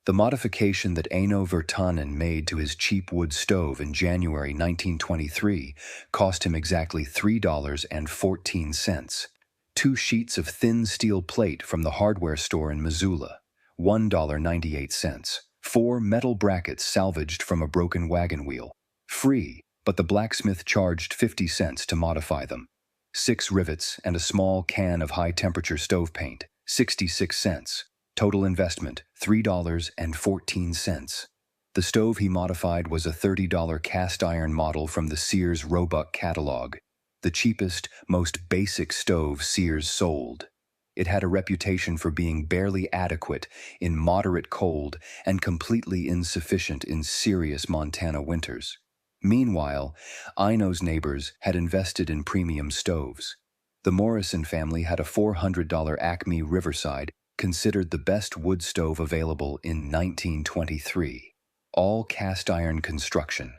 The modification that Eino Virtanen made to his cheap wood stove in January 1923 cost him exactly $3.14. 2 sheets of thin steel plate from the hardware store in Missoula, $1.98. 4 metal brackets salvaged from a broken wagon wheel, free, but the blacksmith charged 50 cents to modify them. 6 rivets and a small can of high-temperature stove paint, 66 cents. Total investment, $3.14. The stove he modified was a $30 cast iron model from the Sears Roebuck catalog, the cheapest, most basic stove Sears sold. It had a reputation for being barely adequate in moderate cold and completely insufficient in serious Montana winters. Meanwhile, Eino's neighbors had invested in premium stoves. The Morrison family had a $400 Acme Riverside, considered the best wood stove available in 1923. All cast iron construction,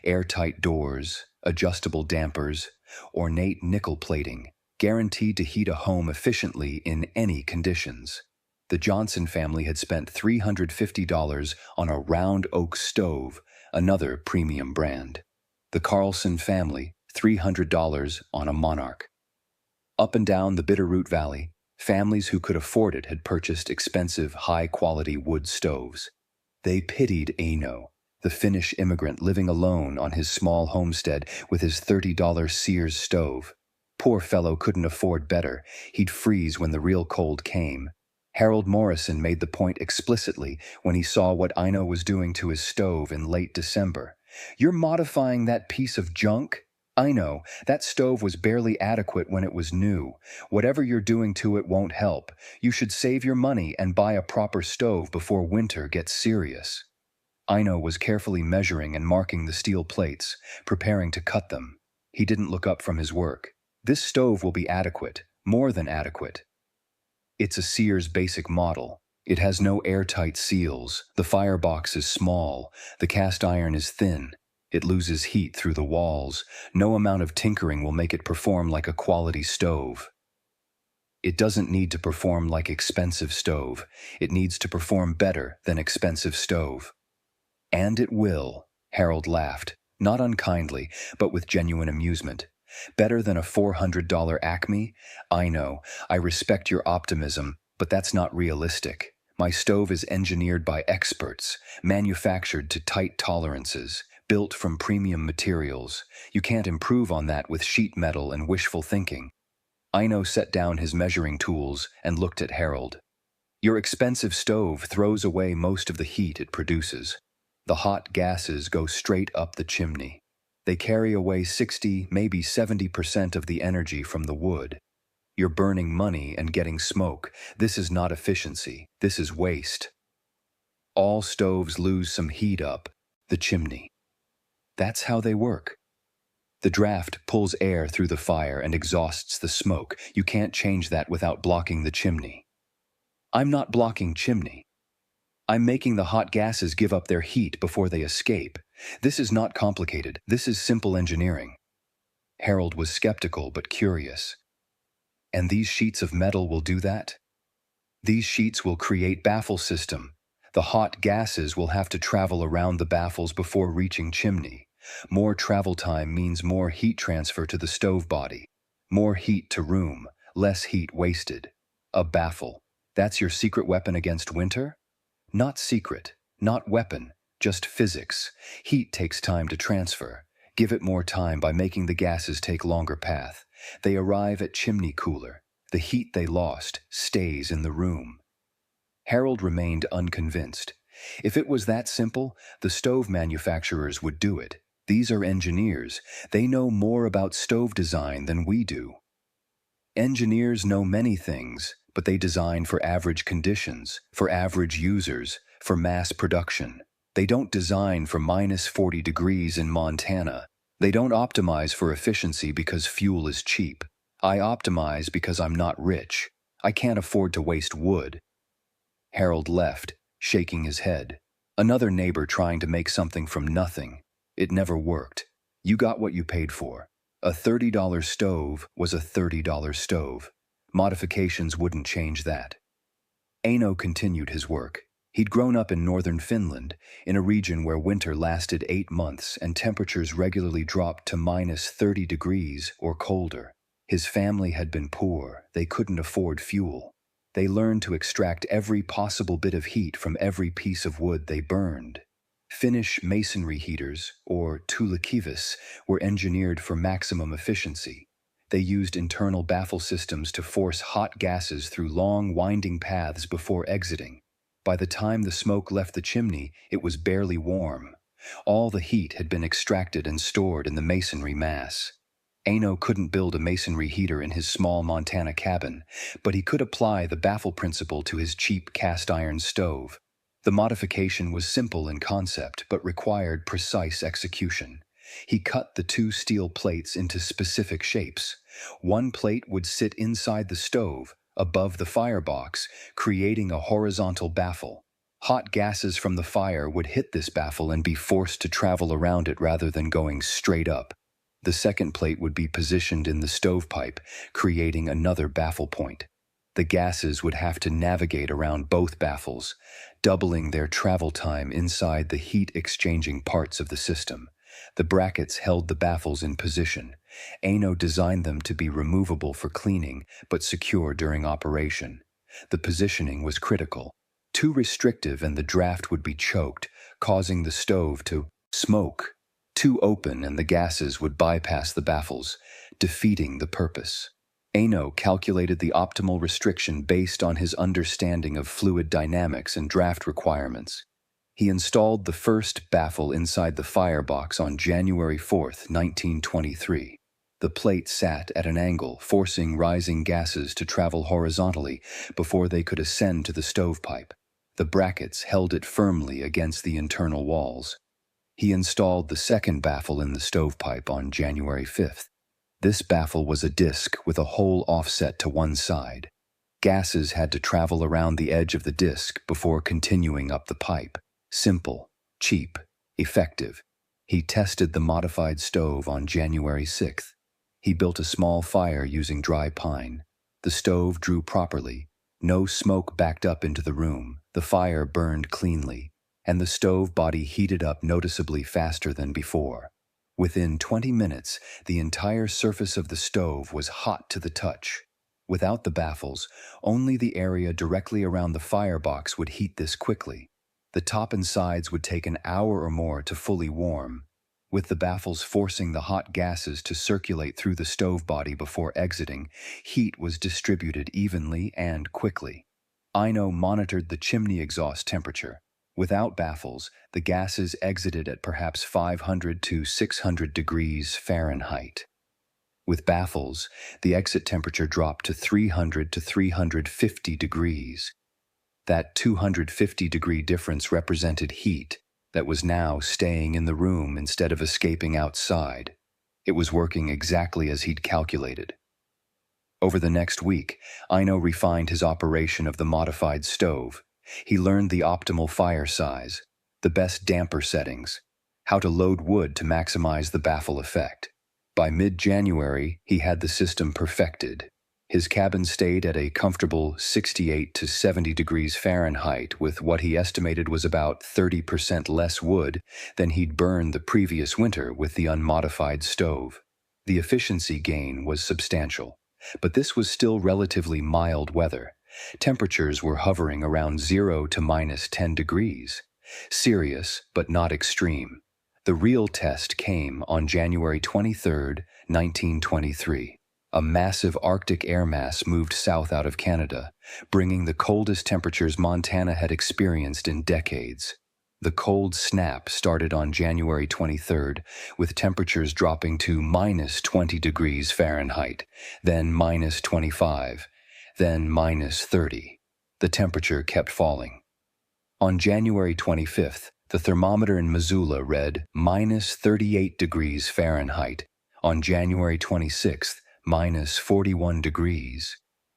airtight doors, adjustable dampers, ornate nickel plating, guaranteed to heat a home efficiently in any conditions. The Johnson family had spent $350 on a round oak stove, another premium brand. The Carlson family, $300 on a Monarch. Up and down the Bitterroot Valley, families who could afford it had purchased expensive, high-quality wood stoves. They pitied Eino, the Finnish immigrant living alone on his small homestead with his $30 Sears stove. Poor fellow couldn't afford better. He'd freeze when the real cold came. Harold Morrison made the point explicitly when he saw what Eino was doing to his stove in late December. "You're modifying that piece of junk? Eino, that stove was barely adequate when it was new. Whatever you're doing to it won't help. You should save your money and buy a proper stove before winter gets serious." Eino was carefully measuring and marking the steel plates, preparing to cut them. He didn't look up from his work. "This stove will be adequate, more than adequate. It's a Sears basic model. It has no airtight seals, the firebox is small, the cast iron is thin. It loses heat through the walls. No amount of tinkering will make it perform like a quality stove. It doesn't need to perform like expensive stove. It needs to perform better than expensive stove." "And it will," Harold laughed, not unkindly, but with genuine amusement. "Better than a $400 Acme? I know, I respect your optimism, but that's not realistic. My stove is engineered by experts, manufactured to tight tolerances, built from premium materials. You can't improve on that with sheet metal and wishful thinking." Eino set down his measuring tools and looked at Harold. "Your expensive stove throws away most of the heat it produces. The hot gases go straight up the chimney. They carry away 60, maybe 70% of the energy from the wood. You're burning money and getting smoke. This is not efficiency. This is waste. All stoves lose some heat up the chimney. That's how they work. The draft pulls air through the fire and exhausts the smoke. You can't change that without blocking the chimney." "I'm not blocking chimney. I'm making the hot gases give up their heat before they escape. This is not complicated. This is simple engineering." Harold was skeptical but curious. "And these sheets of metal will do that?" "These sheets will create baffle system. The hot gases will have to travel around the baffles before reaching chimney. More travel time means more heat transfer to the stove body. More heat to room, less heat wasted. A baffle. That's your secret weapon against winter?" "Not secret, not weapon, just physics. Heat takes time to transfer. Give it more time by making the gases take longer path. They arrive at chimney cooler. The heat they lost stays in the room." Harold remained unconvinced. If it was that simple, the stove manufacturers would do it. These are engineers. They know more about stove design than we do. Engineers know many things, but they design for average conditions, for average users, for mass production. They don't design for minus 40 degrees in Montana. They don't optimize for efficiency because fuel is cheap. I optimize because I'm not rich. I can't afford to waste wood. Harold left, shaking his head. Another neighbor trying to make something from nothing. It never worked. You got what you paid for. A $30 stove was a $30 stove. Modifications wouldn't change that. Eino continued his work. He'd grown up in northern Finland, in a region where winter lasted 8 months and temperatures regularly dropped to -30 degrees or colder. His family had been poor, they couldn't afford fuel. They learned to extract every possible bit of heat from every piece of wood they burned. Finnish masonry heaters, or tulikivis, were engineered for maximum efficiency. They used internal baffle systems to force hot gases through long, winding paths before exiting. By the time the smoke left the chimney, it was barely warm. All the heat had been extracted and stored in the masonry mass. Eino couldn't build a masonry heater in his small Montana cabin, but he could apply the baffle principle to his cheap cast-iron stove. The modification was simple in concept, but required precise execution. He cut the 2 steel plates into specific shapes. One plate would sit inside the stove, above the firebox, creating a horizontal baffle. Hot gases from the fire would hit this baffle and be forced to travel around it rather than going straight up. The second plate would be positioned in the stovepipe, creating another baffle point. The gases would have to navigate around both baffles, doubling their travel time inside the heat-exchanging parts of the system. The brackets held the baffles in position. Eino designed them to be removable for cleaning, but secure during operation. The positioning was critical. Too restrictive and the draft would be choked, causing the stove to smoke. Too open and the gases would bypass the baffles, defeating the purpose. Eino calculated the optimal restriction based on his understanding of fluid dynamics and draft requirements. He installed the first baffle inside the firebox on January 4, 1923. The plate sat at an angle, forcing rising gases to travel horizontally before they could ascend to the stovepipe. The brackets held it firmly against the internal walls. He installed the second baffle in the stovepipe on January 5th. This baffle was a disc with a hole offset to one side. Gases had to travel around the edge of the disc before continuing up the pipe. Simple, cheap, effective. He tested the modified stove on January 6th. He built a small fire using dry pine. The stove drew properly. No smoke backed up into the room. The fire burned cleanly, and the stove body heated up noticeably faster than before. Within 20 minutes, the entire surface of the stove was hot to the touch. Without the baffles, only the area directly around the firebox would heat this quickly. The top and sides would take an hour or more to fully warm, with the baffles forcing the hot gases to circulate through the stove body before exiting. Heat was distributed evenly and quickly. Eino monitored the chimney exhaust temperature. Without baffles, the gases exited at perhaps 500 to 600 degrees Fahrenheit. With baffles, the exit temperature dropped to 300 to 350 degrees. That 250-degree difference represented heat that was now staying in the room instead of escaping outside. It was working exactly as he'd calculated. Over the next week, Eino refined his operation of the modified stove. He learned the optimal fire size, the best damper settings, how to load wood to maximize the baffle effect. By mid-January, he had the system perfected. His cabin stayed at a comfortable 68 to 70 degrees Fahrenheit with what he estimated was about 30% less wood than he'd burned the previous winter with the unmodified stove. The efficiency gain was substantial, but this was still relatively mild weather. Temperatures were hovering around 0 to -10 degrees. Serious, but not extreme. The real test came on January 23, 1923. A massive Arctic air mass moved south out of Canada, bringing the coldest temperatures Montana had experienced in decades. The cold snap started on January 23rd, with temperatures dropping to -20 degrees Fahrenheit, then -25, then -30. The temperature kept falling. On January 25th, the thermometer in Missoula read -38 degrees Fahrenheit. On January 26th, -41 degrees.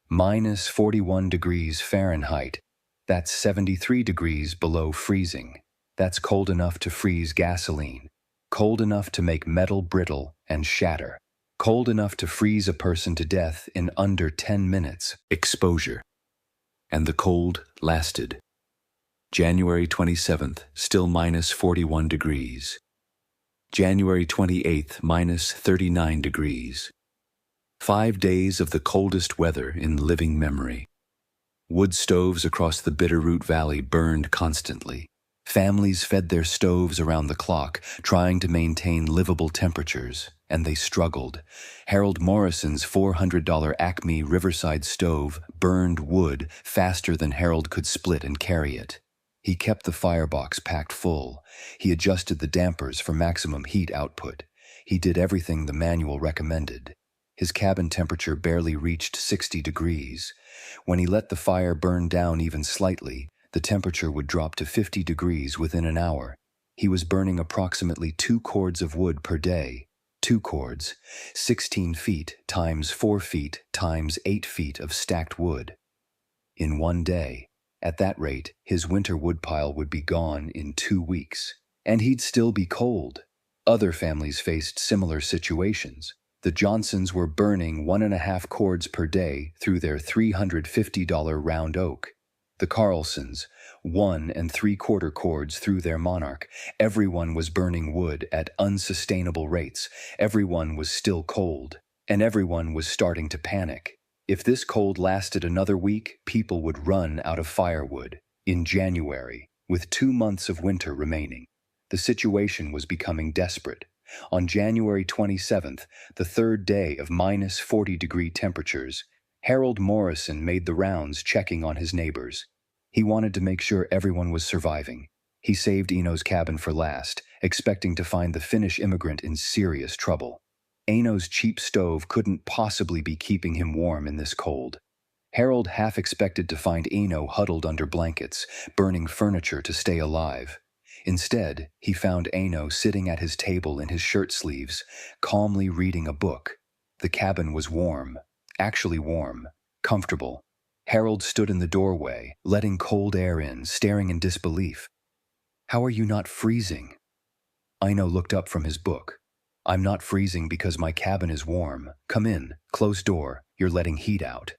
-41 degrees Fahrenheit. That's 73 degrees below freezing. That's cold enough to freeze gasoline. Cold enough to make metal brittle and shatter. Cold enough to freeze a person to death in under 10 minutes. Exposure. And the cold lasted. January 27th, still minus 41 degrees. January 28th, minus 39 degrees. 5 days of the coldest weather in living memory. Wood stoves across the Bitterroot Valley burned constantly. Families fed their stoves around the clock, trying to maintain livable temperatures, and they struggled. Harold Morrison's $400 Acme Riverside stove burned wood faster than Harold could split and carry it. He kept the firebox packed full. He adjusted the dampers for maximum heat output. He did everything the manual recommended. His cabin temperature barely reached 60 degrees. When he let the fire burn down even slightly, the temperature would drop to 50 degrees within an hour. He was burning approximately 2 cords of wood per day. 2 cords, 16 feet times 4 feet times 8 feet of stacked wood. In one day. At that rate, his winter woodpile would be gone in 2 weeks. And he'd still be cold. Other families faced similar situations. The Johnsons were burning 1.5 cords per day through their $350 round oak. The Carlsons, 1 3/4 cords through their Monarch. Everyone was burning wood at unsustainable rates. Everyone was still cold. And everyone was starting to panic. If this cold lasted another week, people would run out of firewood. In January, with 2 months of winter remaining, the situation was becoming desperate. On January 27th, the 3rd day of minus 40-degree temperatures, Harold Morrison made the rounds checking on his neighbors. He wanted to make sure everyone was surviving. He saved Eino's cabin for last, expecting to find the Finnish immigrant in serious trouble. Eino's cheap stove couldn't possibly be keeping him warm in this cold. Harold half expected to find Eino huddled under blankets, burning furniture to stay alive. Instead, he found Eino sitting at his table in his shirt sleeves, calmly reading a book. The cabin was warm. Actually warm. Comfortable. Harold stood in the doorway, letting cold air in, staring in disbelief. "How are you not freezing?" Eino looked up from his book. "I'm not freezing because my cabin is warm. Come in. Close door. You're letting heat out."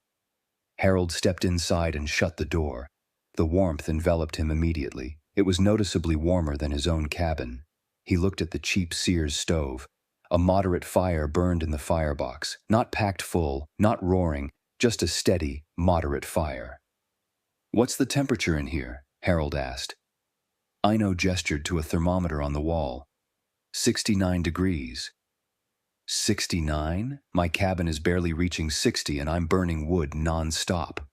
Harold stepped inside and shut the door. The warmth enveloped him immediately. It was noticeably warmer than his own cabin. He looked at the cheap Sears stove. A moderate fire burned in the firebox, not packed full, not roaring, just a steady, moderate fire. "What's the temperature in here?" Harold asked. Eino gestured to a thermometer on the wall. 69 degrees. 69? My cabin is barely reaching 60 and I'm burning wood non-stop.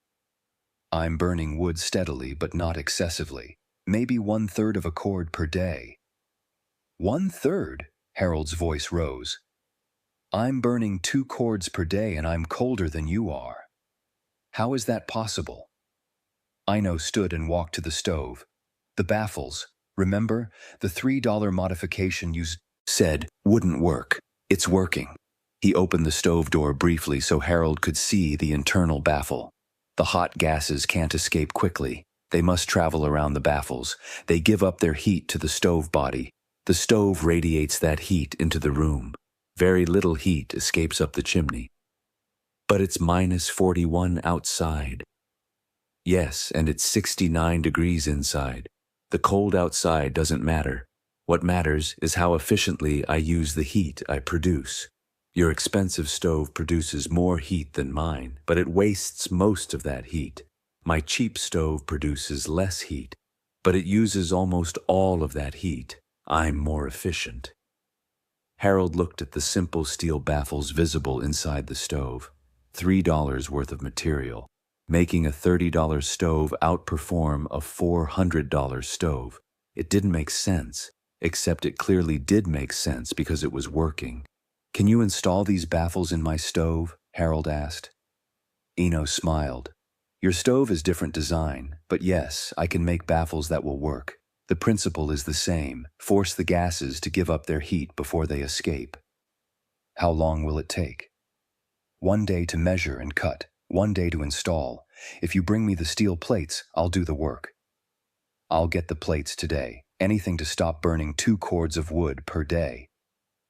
I'm burning wood steadily, but not excessively. Maybe 1/3 of a cord per day. 1/3? Harold's voice rose. I'm burning 2 cords per day and I'm colder than you are. How is that possible? Eino stood and walked to the stove. The baffles, remember? The $3 modification you said wouldn't work. It's working. He opened the stove door briefly so Harold could see the internal baffle. The hot gases can't escape quickly. They must travel around the baffles. They give up their heat to the stove body. The stove radiates that heat into the room. Very little heat escapes up the chimney. But it's minus 41 outside. Yes, and it's 69 degrees inside. The cold outside doesn't matter. What matters is how efficiently I use the heat I produce. Your expensive stove produces more heat than mine, but it wastes most of that heat. My cheap stove produces less heat, but it uses almost all of that heat. I'm more efficient. Harold looked at the simple steel baffles visible inside the stove. $3 worth of material, making a $30 stove outperform a $400 stove. It didn't make sense, except it clearly did make sense because it was working. "Can you install these baffles in my stove?" Harold asked. Eino smiled. "Your stove is different design, but yes, I can make baffles that will work. The principle is the same. Force the gases to give up their heat before they escape." "How long will it take?" 1 day to measure and cut, 1 day to install. If you bring me the steel plates, I'll do the work." "I'll get the plates today. Anything to stop burning 2 cords of wood per day."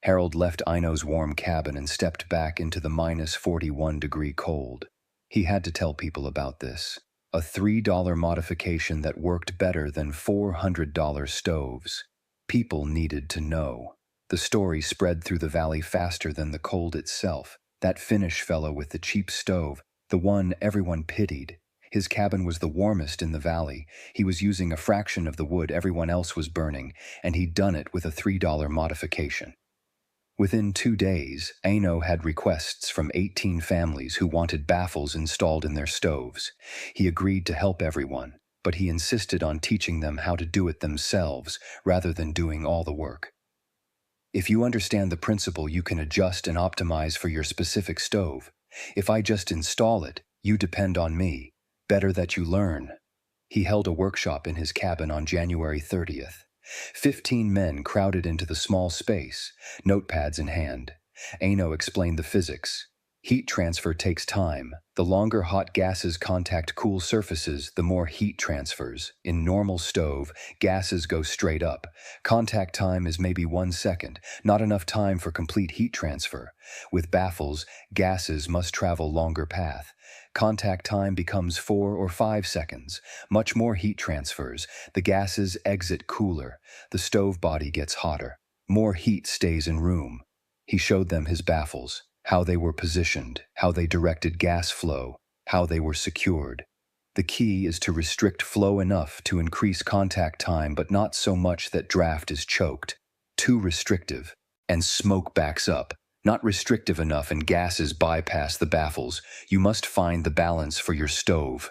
Harold left Eino's warm cabin and stepped back into the minus 41-degree cold. He had to tell people about this. a $3 modification that worked better than $400 stoves. People needed to know. The story spread through the valley faster than the cold itself. That Finnish fellow with the cheap stove, the one everyone pitied. His cabin was the warmest in the valley. He was using a fraction of the wood everyone else was burning, and he'd done it with a $3 modification. Within 2 days, Eino had requests from 18 families who wanted baffles installed in their stoves. He agreed to help everyone, but he insisted on teaching them how to do it themselves rather than doing all the work. If you understand the principle, you can adjust and optimize for your specific stove. If I just install it, you depend on me. Better that you learn. He held a workshop in his cabin on January 30th. 15 men crowded into the small space, notepads in hand. Eino explained the physics. Heat transfer takes time. The longer hot gases contact cool surfaces, the more heat transfers. In normal stove, gases go straight up. Contact time is maybe 1 second, not enough time for complete heat transfer. With baffles, gases must travel longer path. Contact time becomes 4 or 5 seconds. Much more heat transfers. The gases exit cooler. The stove body gets hotter. More heat stays in room. He showed them his baffles, how they were positioned, how they directed gas flow, how they were secured. The key is to restrict flow enough to increase contact time, but not so much that draft is choked. Too restrictive, and smoke backs up. Not restrictive enough and gases bypass the baffles. You must find the balance for your stove.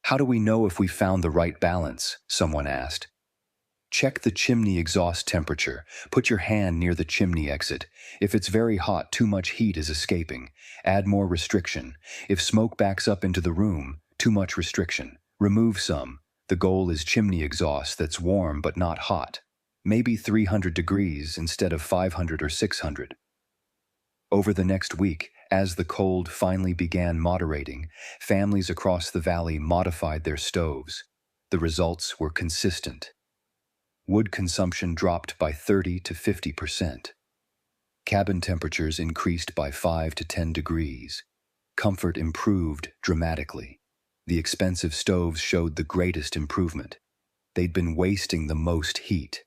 How do we know if we found the right balance? Someone asked. Check the chimney exhaust temperature. Put your hand near the chimney exit. If it's very hot, too much heat is escaping. Add more restriction. If smoke backs up into the room, too much restriction. Remove some. The goal is chimney exhaust that's warm but not hot. Maybe 300 degrees instead of 500 or 600. Over the next week, as the cold finally began moderating, families across the valley modified their stoves. The results were consistent. Wood consumption dropped by 30 to 50%. Cabin temperatures increased by 5 to 10 degrees. Comfort improved dramatically. The expensive stoves showed the greatest improvement. They'd been wasting the most heat.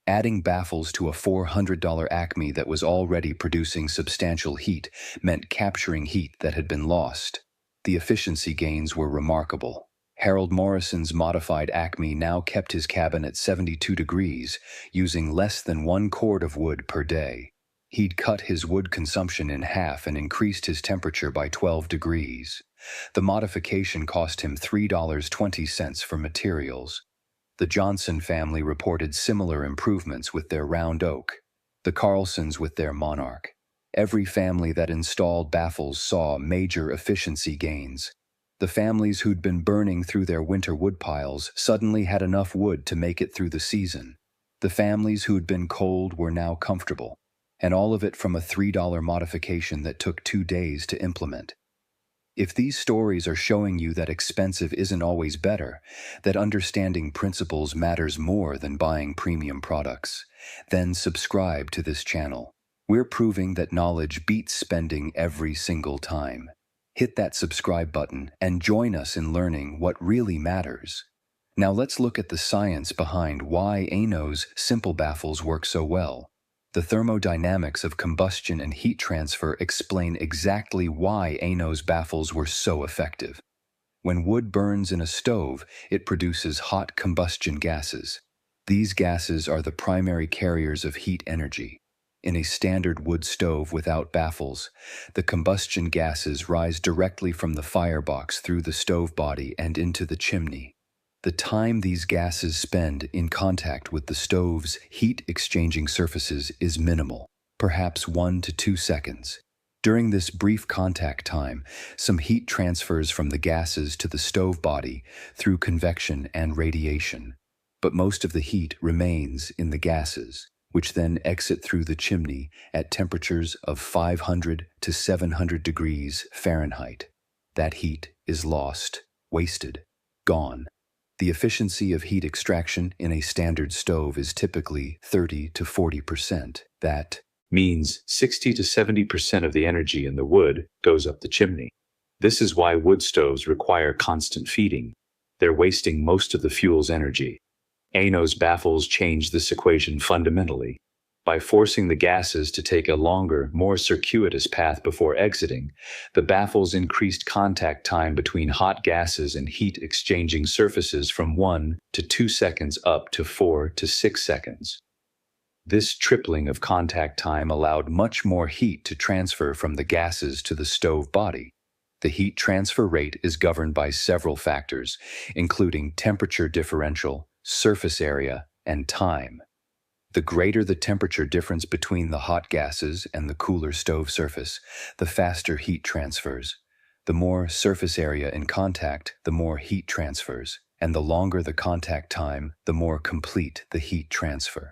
Adding baffles to a $400 Acme that was already producing substantial heat meant capturing heat that had been lost. The efficiency gains were remarkable. Harold Morrison's modified Acme now kept his cabin at 72 degrees, using less than 1 cord of wood per day. He'd cut his wood consumption in half and increased his temperature by 12 degrees. The modification cost him $3.20 for materials. The Johnson family reported similar improvements with their round oak. The Carlsons with their Monarch. Every family that installed baffles saw major efficiency gains. The families who'd been burning through their winter wood piles suddenly had enough wood to make it through the season. The families who'd been cold were now comfortable, and all of it from a $3 modification that took 2 days to implement. If these stories are showing you that expensive isn't always better, that understanding principles matters more than buying premium products, then subscribe to this channel. We're proving that knowledge beats spending every single time. Hit that subscribe button and join us in learning what really matters. Now let's look at the science behind why Eino's simple baffles work so well. The thermodynamics of combustion and heat transfer explain exactly why Eino's baffles were so effective. When wood burns in a stove, it produces hot combustion gases. These gases are the primary carriers of heat energy. In a standard wood stove without baffles, the combustion gases rise directly from the firebox through the stove body and into the chimney. The time these gases spend in contact with the stove's heat-exchanging surfaces is minimal, perhaps 1 to 2 seconds. During this brief contact time, some heat transfers from the gases to the stove body through convection and radiation. But most of the heat remains in the gases, which then exit through the chimney at temperatures of 500 to 700 degrees Fahrenheit. That heat is lost, wasted, gone. The efficiency of heat extraction in a standard stove is typically 30 to 40%. That means 60 to 70% of the energy in the wood goes up the chimney. This is why wood stoves require constant feeding. They're wasting most of the fuel's energy. Eino's baffles change this equation fundamentally. By forcing the gases to take a longer, more circuitous path before exiting, the baffles increased contact time between hot gases and heat-exchanging surfaces from 1 to 2 seconds up to 4 to 6 seconds. This tripling of contact time allowed much more heat to transfer from the gases to the stove body. The heat transfer rate is governed by several factors, including temperature differential, surface area, and time. The greater the temperature difference between the hot gases and the cooler stove surface, the faster heat transfers. The more surface area in contact, the more heat transfers, and the longer the contact time, the more complete the heat transfer.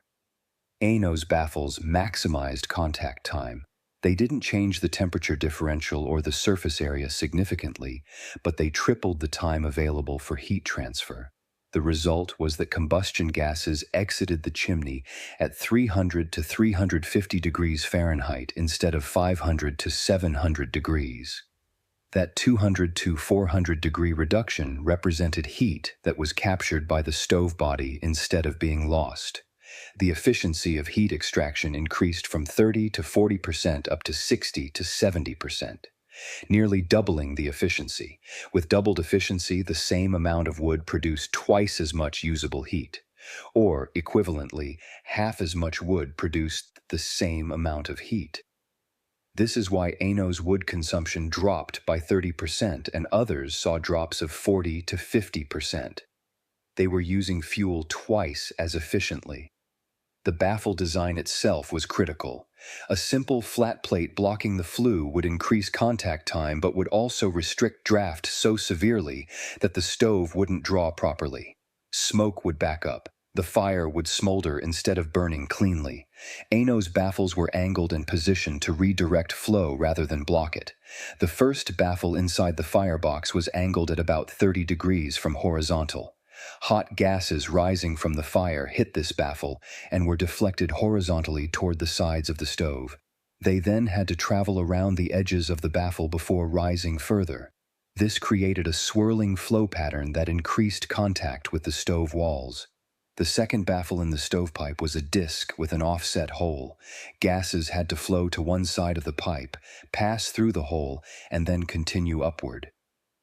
Eino's baffles maximized contact time. They didn't change the temperature differential or the surface area significantly, but they tripled the time available for heat transfer. The result was that combustion gases exited the chimney at 300 to 350 degrees Fahrenheit instead of 500 to 700 degrees. That 200 to 400 degree reduction represented heat that was captured by the stove body instead of being lost. The efficiency of heat extraction increased from 30 to 40% up to 60 to 70%, nearly doubling the efficiency. With doubled efficiency, the same amount of wood produced twice as much usable heat, or, equivalently, half as much wood produced the same amount of heat. This is why Eino's wood consumption dropped by 30% and others saw drops of 40 to 50%. They were using fuel twice as efficiently. The baffle design itself was critical. A simple flat plate blocking the flue would increase contact time but would also restrict draft so severely that the stove wouldn't draw properly. Smoke would back up. The fire would smolder instead of burning cleanly. Eino's baffles were angled and positioned to redirect flow rather than block it. The first baffle inside the firebox was angled at about 30 degrees from horizontal. Hot gases rising from the fire hit this baffle and were deflected horizontally toward the sides of the stove. They then had to travel around the edges of the baffle before rising further. This created a swirling flow pattern that increased contact with the stove walls. The second baffle in the stovepipe was a disc with an offset hole. Gases had to flow to one side of the pipe, pass through the hole, and then continue upward.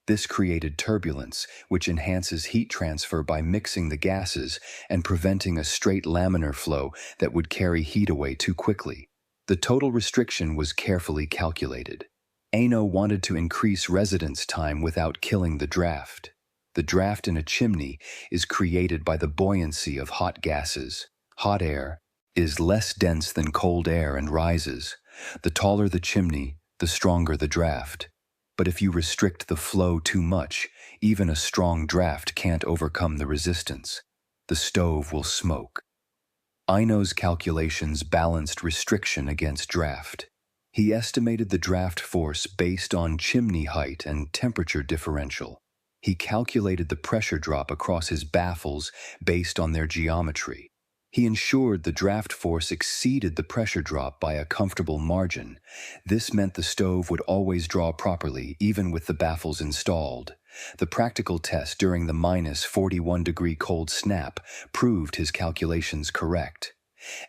This created turbulence, which enhances heat transfer by mixing the gases and preventing a straight laminar flow that would carry heat away too quickly. The total restriction was carefully calculated. Eino wanted to increase residence time without killing the draft. The draft in a chimney is created by the buoyancy of hot gases. Hot air is less dense than cold air and rises. The taller the chimney, the stronger the draft. But if you restrict the flow too much, even a strong draft can't overcome the resistance. The stove will smoke. Eino's calculations balanced restriction against draft. He estimated the draft force based on chimney height and temperature differential. He calculated the pressure drop across his baffles based on their geometry. He ensured the draft force exceeded the pressure drop by a comfortable margin. This meant the stove would always draw properly, even with the baffles installed. The practical test during the -41-degree cold snap proved his calculations correct.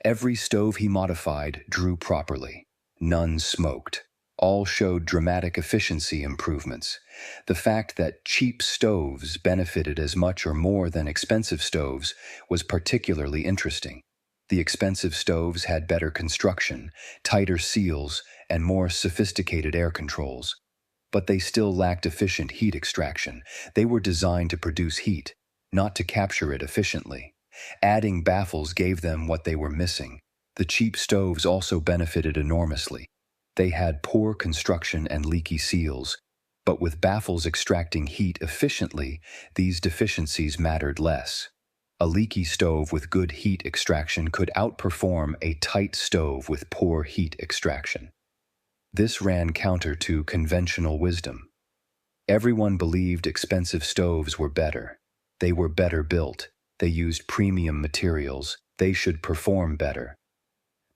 Every stove he modified drew properly. None smoked. All showed dramatic efficiency improvements. The fact that cheap stoves benefited as much or more than expensive stoves was particularly interesting. The expensive stoves had better construction, tighter seals, and more sophisticated air controls. But they still lacked efficient heat extraction. They were designed to produce heat, not to capture it efficiently. Adding baffles gave them what they were missing. The cheap stoves also benefited enormously. They had poor construction and leaky seals, but with baffles extracting heat efficiently, these deficiencies mattered less. A leaky stove with good heat extraction could outperform a tight stove with poor heat extraction. This ran counter to conventional wisdom. Everyone believed expensive stoves were better. They were better built. They used premium materials. They should perform better.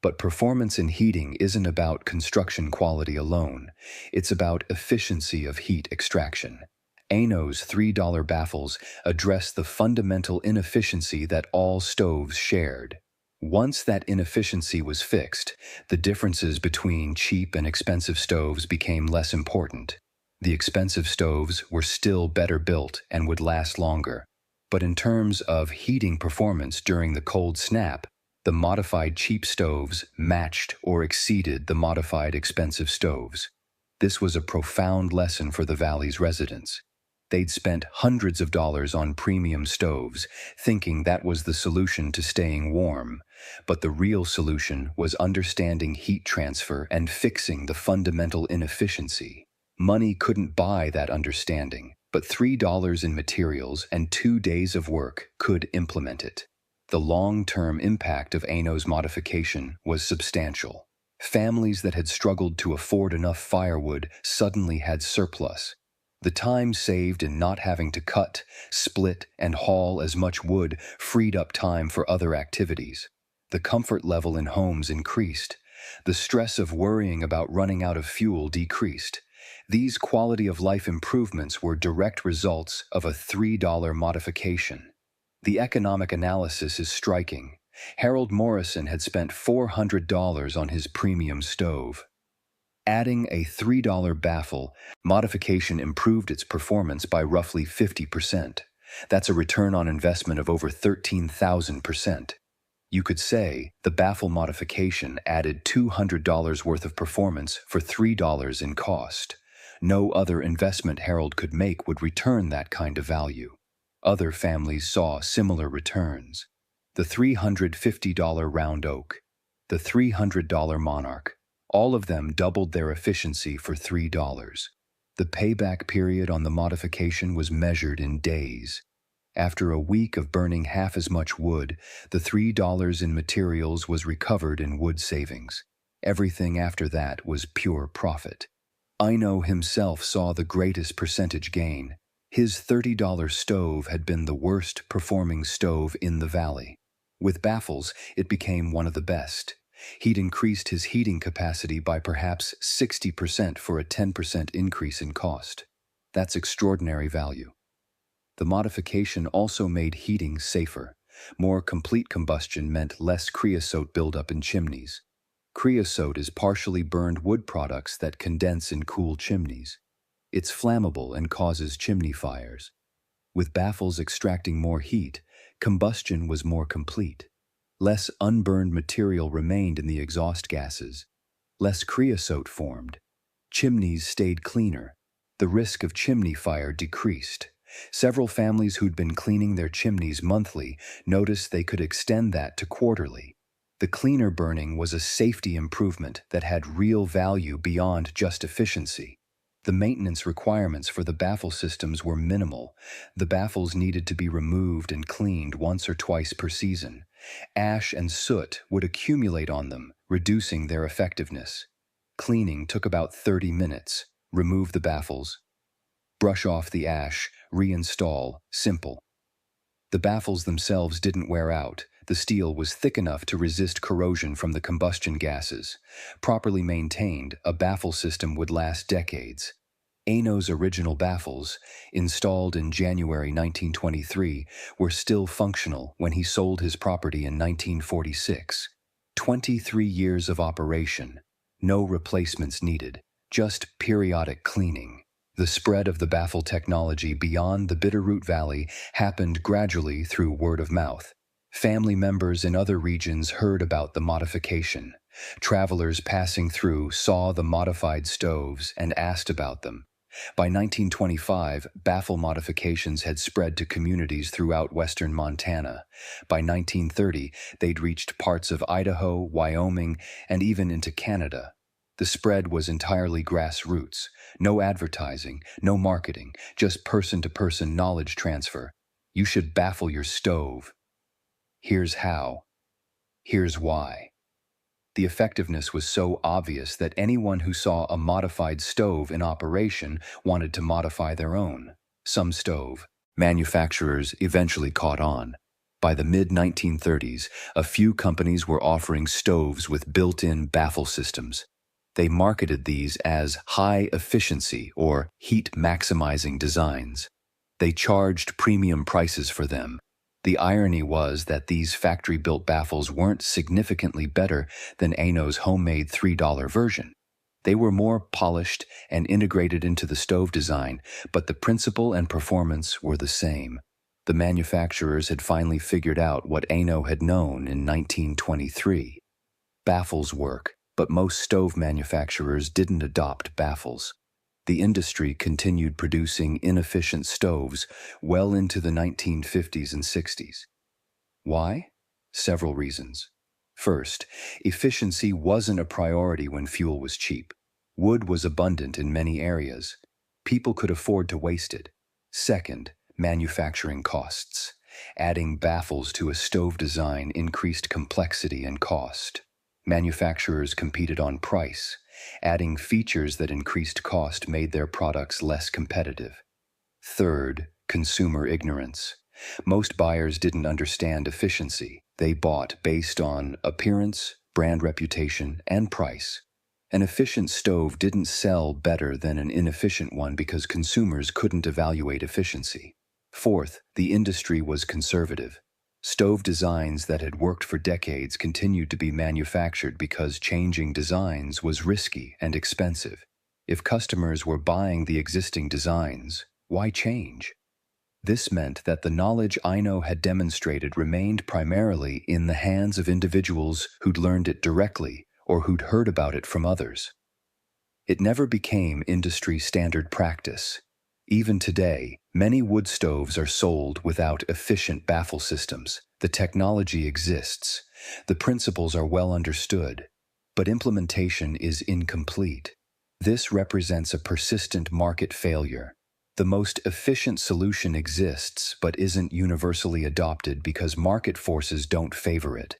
But performance in heating isn't about construction quality alone. It's about efficiency of heat extraction. Eino's $3 baffles address the fundamental inefficiency that all stoves shared. Once that inefficiency was fixed, the differences between cheap and expensive stoves became less important. The expensive stoves were still better built and would last longer. But in terms of heating performance during the cold snap, the modified cheap stoves matched or exceeded the modified expensive stoves. This was a profound lesson for the valley's residents. They'd spent hundreds of dollars on premium stoves, thinking that was the solution to staying warm. But the real solution was understanding heat transfer and fixing the fundamental inefficiency. Money couldn't buy that understanding, but $3 in materials and 2 days of work could implement it. The long-term impact of Eino's modification was substantial. Families that had struggled to afford enough firewood suddenly had surplus. The time saved in not having to cut, split, and haul as much wood freed up time for other activities. The comfort level in homes increased. The stress of worrying about running out of fuel decreased. These quality-of-life improvements were direct results of a $3 modification. The economic analysis is striking. Harold Morrison had spent $400 on his premium stove. Adding a $3 baffle modification improved its performance by roughly 50%. That's a return on investment of over 13,000%. You could say the baffle modification added $200 worth of performance for $3 in cost. No other investment Harold could make would return that kind of value. Other families saw similar returns. The $350 round oak, the $300 Monarch, all of them doubled their efficiency for $3. The payback period on the modification was measured in days. After a week of burning half as much wood, the $3 in materials was recovered in wood savings. Everything after that was pure profit. Eino himself saw the greatest percentage gain. His $30 stove had been the worst performing stove in the valley. With baffles, it became one of the best. He'd increased his heating capacity by perhaps 60% for a 10% increase in cost. That's extraordinary value. The modification also made heating safer. More complete combustion meant less creosote buildup in chimneys. Creosote is partially burned wood products that condense in cool chimneys. It's flammable and causes chimney fires. With baffles extracting more heat, combustion was more complete. Less unburned material remained in the exhaust gases. Less creosote formed. Chimneys stayed cleaner. The risk of chimney fire decreased. Several families who'd been cleaning their chimneys monthly noticed they could extend that to quarterly. The cleaner burning was a safety improvement that had real value beyond just efficiency. The maintenance requirements for the baffle systems were minimal. The baffles needed to be removed and cleaned once or twice per season. Ash and soot would accumulate on them, reducing their effectiveness. Cleaning took about 30 minutes. Remove the baffles, brush off the ash, reinstall, simple. The baffles themselves didn't wear out. The steel was thick enough to resist corrosion from the combustion gases. Properly maintained, a baffle system would last decades. Eino's original baffles, installed in January 1923, were still functional when he sold his property in 1946. 23 years of operation. No replacements needed, just periodic cleaning. The spread of the baffle technology beyond the Bitterroot Valley happened gradually through word of mouth. Family members in other regions heard about the modification. Travelers passing through saw the modified stoves and asked about them. By 1925, baffle modifications had spread to communities throughout western Montana. By 1930, they'd reached parts of Idaho, Wyoming, and even into Canada. The spread was entirely grassroots. No advertising, no marketing, just person-to-person knowledge transfer. You should baffle your stove. Here's how. Here's why. The effectiveness was so obvious that anyone who saw a modified stove in operation wanted to modify their own. Some stove manufacturers eventually caught on. By the mid-1930s, a few companies were offering stoves with built-in baffle systems. They marketed these as high-efficiency or heat-maximizing designs. They charged premium prices for them. The irony was that these factory-built baffles weren't significantly better than Eino's homemade $3 version. They were more polished and integrated into the stove design, but the principle and performance were the same. The manufacturers had finally figured out what Eino had known in 1923. Baffles work, but most stove manufacturers didn't adopt baffles. The industry continued producing inefficient stoves well into the 1950s and 60s. Why? Several reasons. First, efficiency wasn't a priority when fuel was cheap. Wood was abundant in many areas. People could afford to waste it. Second, manufacturing costs. Adding baffles to a stove design increased complexity and cost. Manufacturers competed on price. Adding features that increased cost made their products less competitive. Third, consumer ignorance. Most buyers didn't understand efficiency. They bought based on appearance, brand reputation, and price. An efficient stove didn't sell better than an inefficient one because consumers couldn't evaluate efficiency. Fourth, the industry was conservative. Stove designs that had worked for decades continued to be manufactured because changing designs was risky and expensive. If customers were buying the existing designs, why change? This meant that the knowledge Eino had demonstrated remained primarily in the hands of individuals who'd learned it directly or who'd heard about it from others. It never became industry standard practice. Even today, many wood stoves are sold without efficient baffle systems. The technology exists, the principles are well understood, but implementation is incomplete. This represents a persistent market failure. The most efficient solution exists but isn't universally adopted because market forces don't favor it.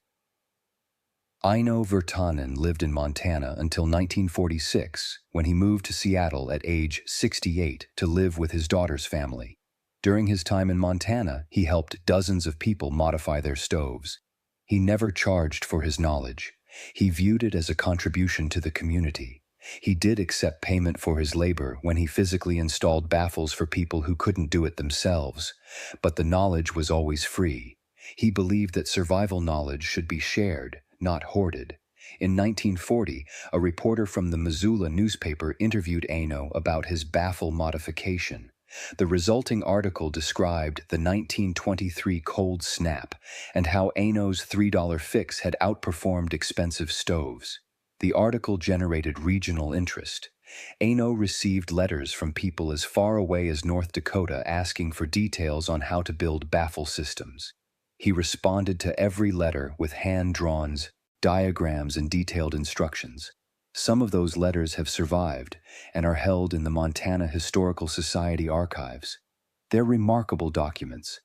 Eino Virtanen lived in Montana until 1946, when he moved to Seattle at age 68 to live with his daughter's family. During his time in Montana, he helped dozens of people modify their stoves. He never charged for his knowledge. He viewed it as a contribution to the community. He did accept payment for his labor when he physically installed baffles for people who couldn't do it themselves, but the knowledge was always free. He believed that survival knowledge should be shared, not hoarded. In 1940, a reporter from the Missoula newspaper interviewed Eino about his baffle modification. The resulting article described the 1923 cold snap and how Eino's $3 fix had outperformed expensive stoves. The article generated regional interest. Eino received letters from people as far away as North Dakota asking for details on how to build baffle systems. He responded to every letter with hand-drawn diagrams and detailed instructions. Some of those letters have survived and are held in the Montana Historical Society archives. They're remarkable documents,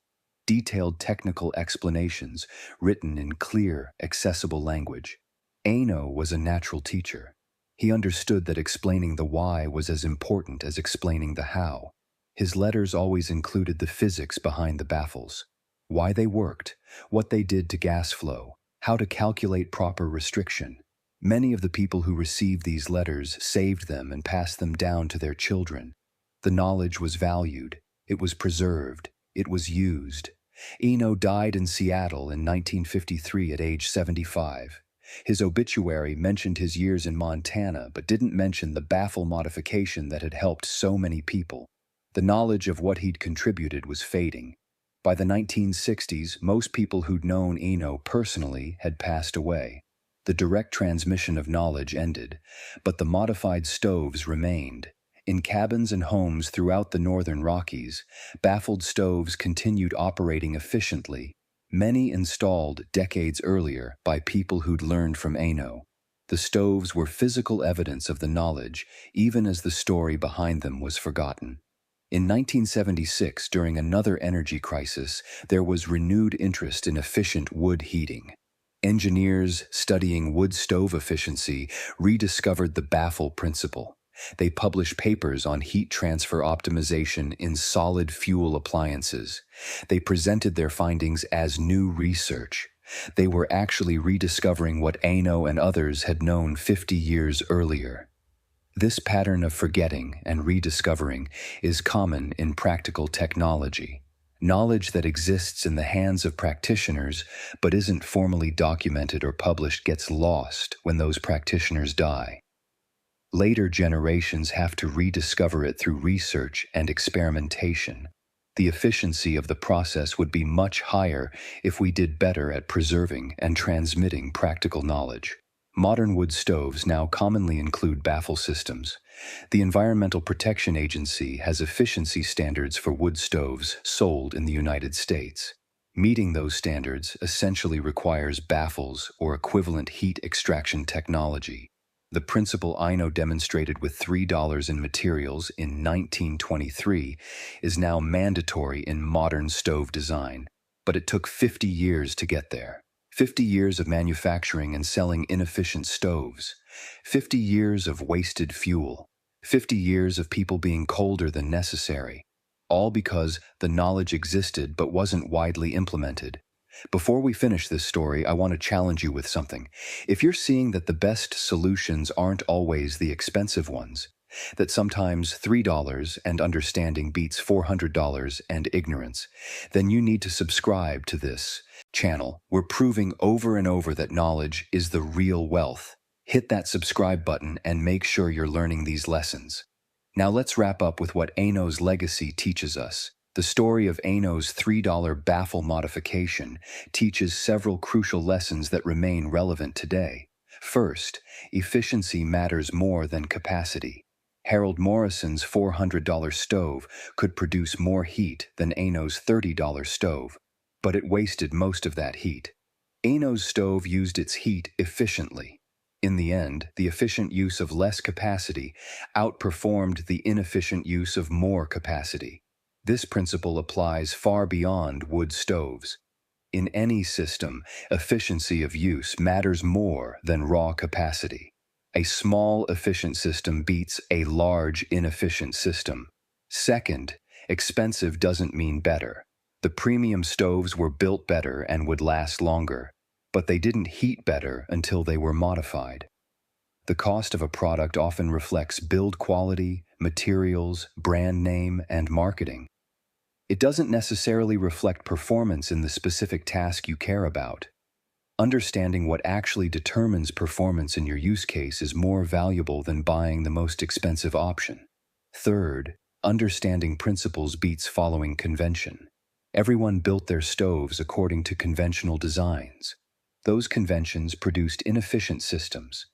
detailed technical explanations written in clear, accessible language. Eino was a natural teacher. He understood that explaining the why was as important as explaining the how. His letters always included the physics behind the baffles, why they worked, what they did to gas flow, how to calculate proper restriction. Many of the people who received these letters saved them and passed them down to their children. The knowledge was valued, it was preserved, it was used. Eino died in Seattle in 1953 at age 75. His obituary mentioned his years in Montana but didn't mention the baffle modification that had helped so many people. The knowledge of what he'd contributed was fading. By the 1960s, most people who'd known Eino personally had passed away. The direct transmission of knowledge ended, but the modified stoves remained. In cabins and homes throughout the northern Rockies, baffled stoves continued operating efficiently, many installed decades earlier by people who'd learned from Eino. The stoves were physical evidence of the knowledge, even as the story behind them was forgotten. In 1976, during another energy crisis, there was renewed interest in efficient wood heating. Engineers studying wood stove efficiency rediscovered the baffle principle. They publish papers on heat transfer optimization in solid fuel appliances. They presented their findings as new research. They were actually rediscovering what Eino and others had known 50 years earlier. This pattern of forgetting and rediscovering is common in practical technology. Knowledge that exists in the hands of practitioners but isn't formally documented or published gets lost when those practitioners die. Later generations have to rediscover it through research and experimentation. The efficiency of the process would be much higher if we did better at preserving and transmitting practical knowledge. Modern wood stoves now commonly include baffle systems. The Environmental Protection Agency has efficiency standards for wood stoves sold in the United States. Meeting those standards essentially requires baffles or equivalent heat extraction technology. The principle Eino demonstrated with $3 in materials in 1923 is now mandatory in modern stove design, but it took 50 years to get there. 50 years of manufacturing and selling inefficient stoves, 50 years of wasted fuel, 50 years of people being colder than necessary, all because the knowledge existed but wasn't widely implemented. Before we finish this story, I want to challenge you with something. If you're seeing that the best solutions aren't always the expensive ones, that sometimes $3 and understanding beats $400 and ignorance, then you need to subscribe to this channel. We're proving over and over that knowledge is the real wealth. Hit that subscribe button and make sure you're learning these lessons. Now let's wrap up with what Eino's legacy teaches us. The story of Eino's $3 baffle modification teaches several crucial lessons that remain relevant today. First, efficiency matters more than capacity. Harold Morrison's $400 stove could produce more heat than Eino's $30 stove, but it wasted most of that heat. Eino's stove used its heat efficiently. In the end, the efficient use of less capacity outperformed the inefficient use of more capacity. This principle applies far beyond wood stoves. In any system, efficiency of use matters more than raw capacity. A small efficient system beats a large inefficient system. Second, expensive doesn't mean better. The premium stoves were built better and would last longer, but they didn't heat better until they were modified. The cost of a product often reflects build quality, materials, brand name, and marketing. It doesn't necessarily reflect performance in the specific task you care about. Understanding what actually determines performance in your use case is more valuable than buying the most expensive option. Third, understanding principles beats following convention. Everyone built their stoves according to conventional designs. Those conventions produced inefficient systems.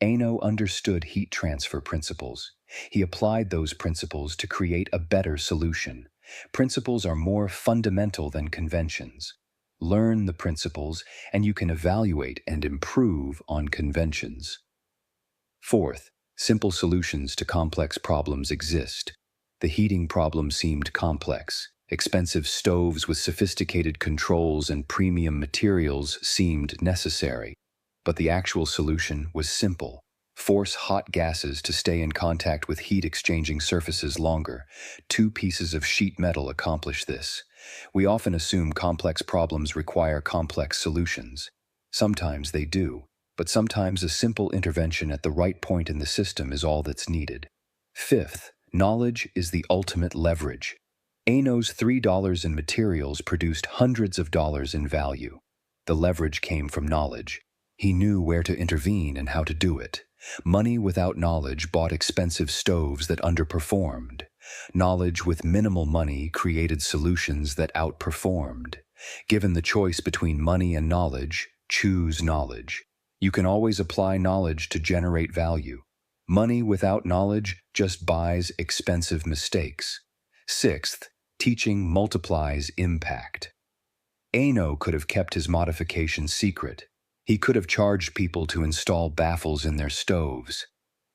Eino understood heat transfer principles. He applied those principles to create a better solution. Principles are more fundamental than conventions. Learn the principles, and you can evaluate and improve on conventions. Fourth, simple solutions to complex problems exist. The heating problem seemed complex. Expensive stoves with sophisticated controls and premium materials seemed necessary. But the actual solution was simple. Force hot gases to stay in contact with heat-exchanging surfaces longer. 2 pieces of sheet metal accomplish this. We often assume complex problems require complex solutions. Sometimes they do, but sometimes a simple intervention at the right point in the system is all that's needed. Fifth, knowledge is the ultimate leverage. Eino's $3 in materials produced hundreds of dollars in value. The leverage came from knowledge. He knew where to intervene and how to do it. Money without knowledge bought expensive stoves that underperformed. Knowledge with minimal money created solutions that outperformed. Given the choice between money and knowledge, choose knowledge. You can always apply knowledge to generate value. Money without knowledge just buys expensive mistakes. Sixth, teaching multiplies impact. Eino could have kept his modification secret. He could have charged people to install baffles in their stoves.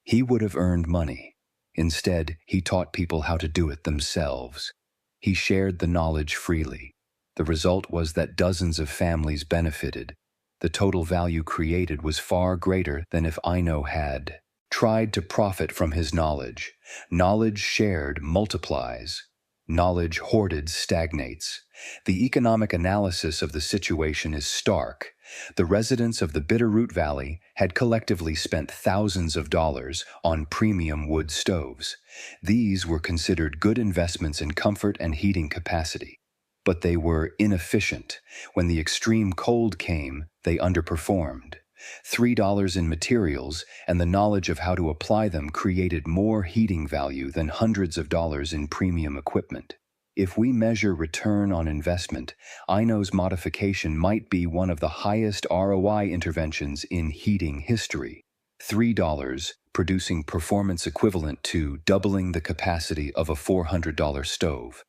He would have earned money. Instead, he taught people how to do it themselves. He shared the knowledge freely. The result was that dozens of families benefited. The total value created was far greater than if Eino had tried to profit from his knowledge. Knowledge shared multiplies. Knowledge hoarded stagnates. The economic analysis of the situation is stark. The residents of the Bitterroot Valley had collectively spent thousands of dollars on premium wood stoves. These were considered good investments in comfort and heating capacity. But they were inefficient. When the extreme cold came, they underperformed. $3 in materials and the knowledge of how to apply them created more heating value than hundreds of dollars in premium equipment. If we measure return on investment, Eino's modification might be one of the highest ROI interventions in heating history. $3 producing performance equivalent to doubling the capacity of a $400 stove.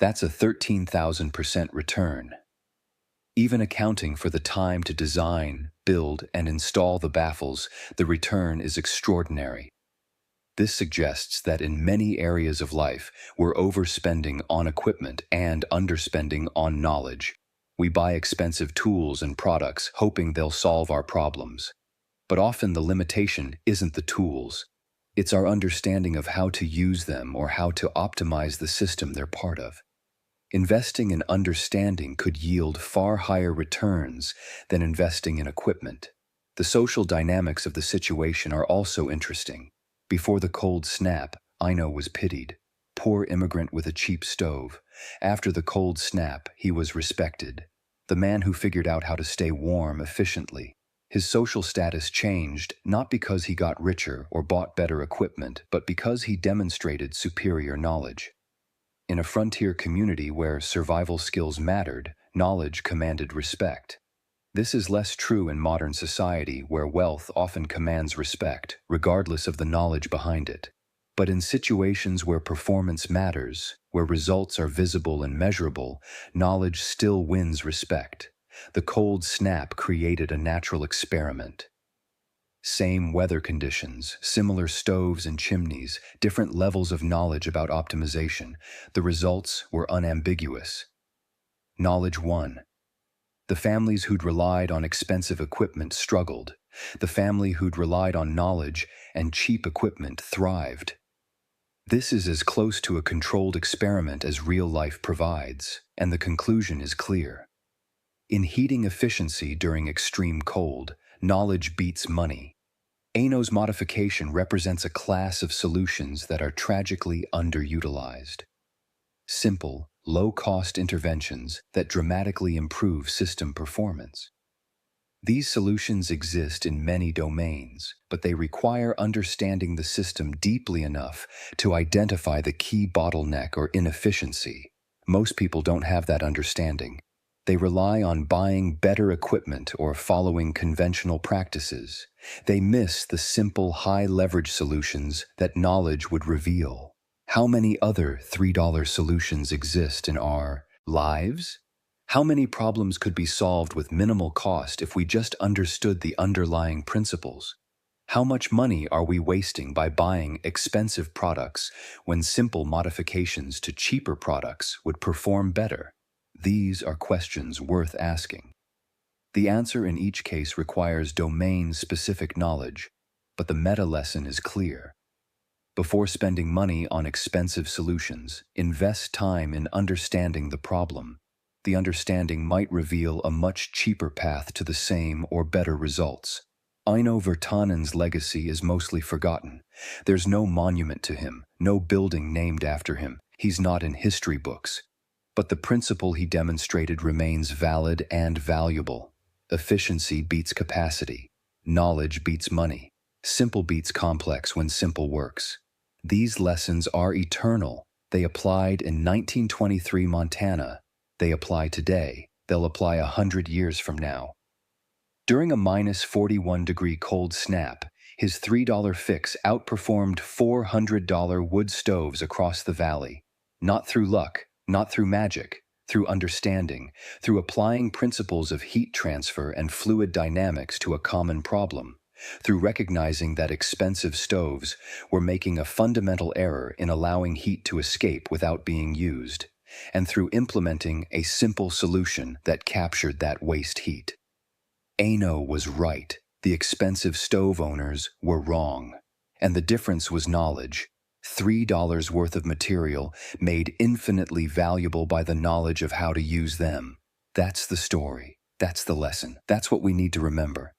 That's a 13,000% return. Even accounting for the time to design, build, and install the baffles, the return is extraordinary. This suggests that in many areas of life, we're overspending on equipment and underspending on knowledge. We buy expensive tools and products hoping they'll solve our problems. But often the limitation isn't the tools. It's our understanding of how to use them or how to optimize the system they're part of. Investing in understanding could yield far higher returns than investing in equipment. The social dynamics of the situation are also interesting. Before the cold snap, Eino was pitied. Poor immigrant with a cheap stove. After the cold snap, he was respected. The man who figured out how to stay warm efficiently. His social status changed not because he got richer or bought better equipment, but because he demonstrated superior knowledge. In a frontier community where survival skills mattered, knowledge commanded respect. This is less true in modern society where wealth often commands respect, regardless of the knowledge behind it. But in situations where performance matters, where results are visible and measurable, knowledge still wins respect. The cold snap created a natural experiment. Same weather conditions, similar stoves and chimneys, different levels of knowledge about optimization. The results were unambiguous. Knowledge won. The families who'd relied on expensive equipment struggled. The family who'd relied on knowledge and cheap equipment thrived. This is as close to a controlled experiment as real life provides, and the conclusion is clear. In heating efficiency during extreme cold, knowledge beats money. Eino's modification represents a class of solutions that are tragically underutilized. Simple, low-cost interventions that dramatically improve system performance. These solutions exist in many domains, but they require understanding the system deeply enough to identify the key bottleneck or inefficiency. Most people don't have that understanding. They rely on buying better equipment or following conventional practices. They miss the simple, high-leverage solutions that knowledge would reveal. How many other $3 solutions exist in our lives? How many problems could be solved with minimal cost if we just understood the underlying principles? How much money are we wasting by buying expensive products when simple modifications to cheaper products would perform better? These are questions worth asking. The answer in each case requires domain-specific knowledge, but the meta-lesson is clear. Before spending money on expensive solutions, invest time in understanding the problem. The understanding might reveal a much cheaper path to the same or better results. Eino Virtanen's legacy is mostly forgotten. There's no monument to him, no building named after him. He's not in history books. But the principle he demonstrated remains valid and valuable. Efficiency beats capacity. Knowledge beats money. Simple beats complex when simple works. These lessons are eternal. They applied in 1923 Montana. They apply today. They'll apply 100 years from now. During a -41-degree cold snap, his $3 fix outperformed $400 wood stoves across the valley. Not through luck, not through magic, through understanding, through applying principles of heat transfer and fluid dynamics to a common problem, through recognizing that expensive stoves were making a fundamental error in allowing heat to escape without being used, and through implementing a simple solution that captured that waste heat. Eino was right. The expensive stove owners were wrong. And the difference was knowledge. $3 worth of material made infinitely valuable by the knowledge of how to use them. That's the story. That's the lesson. That's what we need to remember.